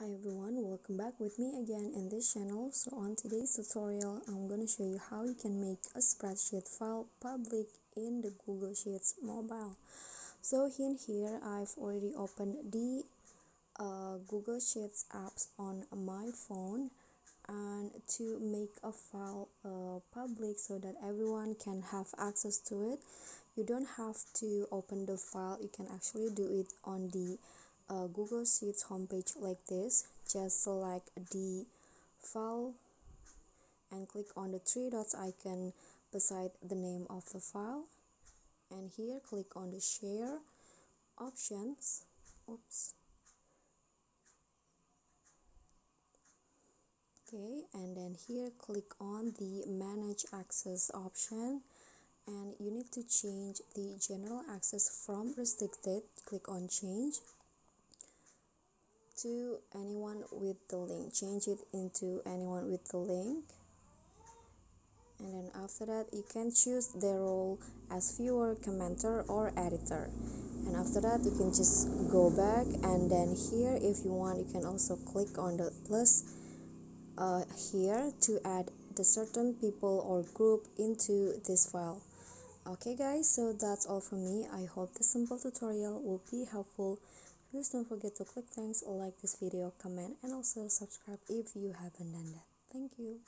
Hi everyone, welcome back with me again in this channel. So on today's tutorial, I'm going to show you how you can make a spreadsheet file public in the Google Sheets mobile. So in here, I've already opened the Google Sheets apps on my phone, and to make a file public so that everyone can have access to it, you don't have to open the file. You can actually do it on the Google Sheets homepage like this. Just select the file and click on the three dots icon beside the name of the file, and here click on the share options. Okay, and then here click on the manage access option, and you need to change the general access from restricted, click on change, to anyone with the link. Change it into anyone with the link, and then after that you can choose their role as viewer, commenter, or editor. And after that you can just go back, and then here if you want you can also click on the plus here to add the certain people or group into this file. Okay guys, so that's all from me. I hope this simple tutorial will be helpful. Please don't forget to click thanks, like this video, comment, and also subscribe if you haven't done that. Thank you.